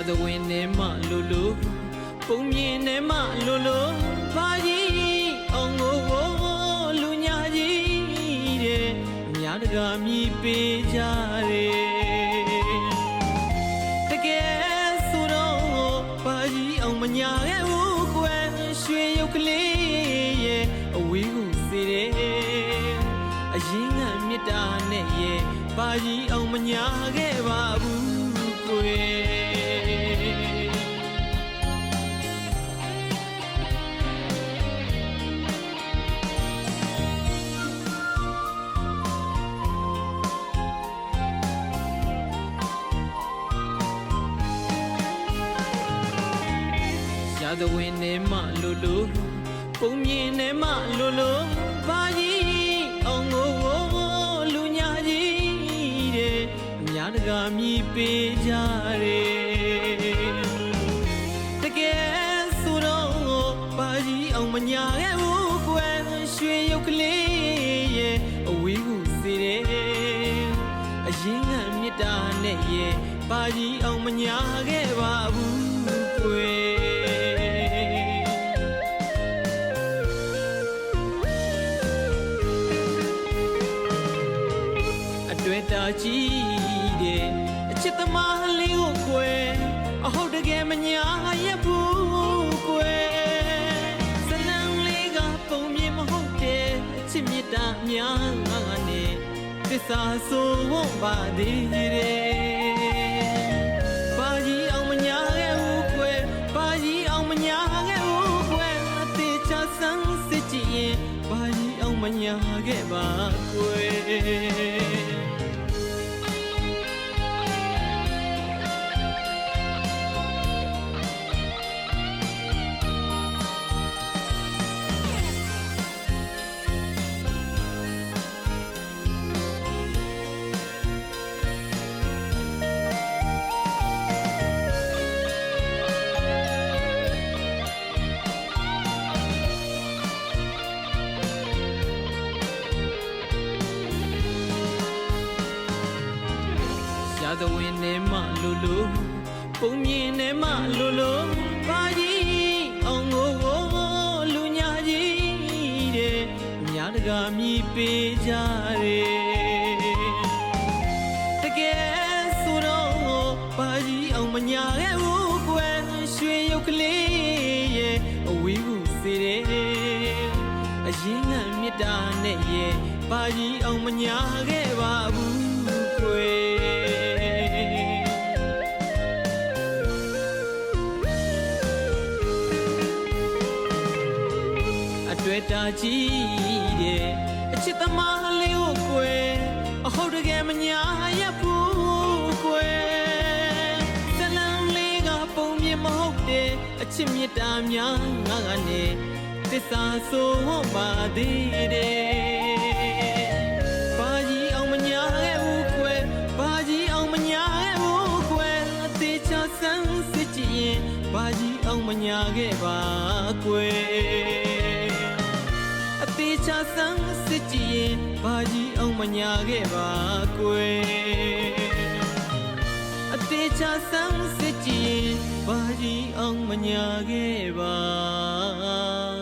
ရာဇဝင်နဲ့မှလိုလိုပုံမြင်နဲ့မှလိုလိုဘာကြီးအောင်ကိုလူညာကြီးတဲ့အများတကာမြည်ပေးကြတယ်တကယ်ဆိုတော့ဘာကြီးအောင်မညာခဲ့ဘူးကွယ်ရွှေရုပ်ကလေးရဲ့အဝေးကိုစေတယ်အရင်ကမြစ်တာနဲ့ရဲ့ဘာကြီးအောင်မညာခဲ့ပါဘူးကွယ်ရာဇဝင်နဲ့မှလိုလိုပုံမြင်နဲ့မှလိုလိုဘာကြီးအောင်ကိုလူညာကြီးတဲ့အများတကာမြည်ပေးကြတယ်တကယ်ဆိုတော့ဘာကြီးအောင်မညာခဲ့ဘူးကွယ်ရွှေရုပ်ကလေးရဲ့အဝေးကိုစေတယ်အရင်ကမြစ်တာနဲ့ရဲ့ဘာကြီးအောင်မညာခဲ့ပါဘူးကွယ်တွေ့တာကြည့်တဲ့အချစ်သမားလေးကိုကွယ်အဟုတ်တကယ်မညာရဘူးကွယ်ဇလံလေးကပုံမြင်မဟုတ်တဲ့အချစ်မြတ်တာများငါနဲ့သစ္စာဆိုဖို့ပါသေးတယ်ဘာကြီးအောင်မညာခဲ့ဘူးကွယ်ဘာကြီးအောင်မညာခဲ့ဘူးကွယ်အသေးချဆန်းစစ်ကြည့်ရင်ဘာကြီးအောင်မညာခဲ့ပါကွယ်ရာဇဝင်နဲ့မှလိုလိုပုံမြင်နဲ့မှလိုလိုဘာကြီးအောင်ကိုလူညာကြီးတဲ့အများတကာမြည်ပေးကြတယ်တကယ်ဆိုတော့ဘာကြီးအောင်မညာခဲ့ဘူးကွယ်ရွှေရုပ်ကလေးရဲ့အဝေးကိုစေတယ်အရင်ကမြစ်တာနဲ့ရဲ့ဘာကြီးအောင်မညာခဲ့ပါဘူးကွယ်တွေ့တာကြည့်တဲ့အချစ်သမားလေးကိုကွယ်အဟုတ်တကယ်မညာရဘူးကွယ်ဇလံလေးကပုံမြင်မဟုတ်တဲ့အချစ်မြတ်တာများငါနဲ့သစ္စာဆိုပါသေးတယ်ဘာကြီးအောင်မညာခဲ့ဘူးကွယ်ဘာကြီးအောင်မညာခဲ့ဘူးကွယ်အသေးချဆန်းစစ်ကြည့်ရင်ဘာကြီးအောင်မညာခဲ့ပါကွယ်အသေးချဆန်းစစ်ကြည့်ရင်ဘာကြီးအောင်မညာခဲ့ပါကွယ်အသေးချဆန်းစစ်ကြည့်ရင်ဘာကြီးအောင်မညာခဲ့ပါ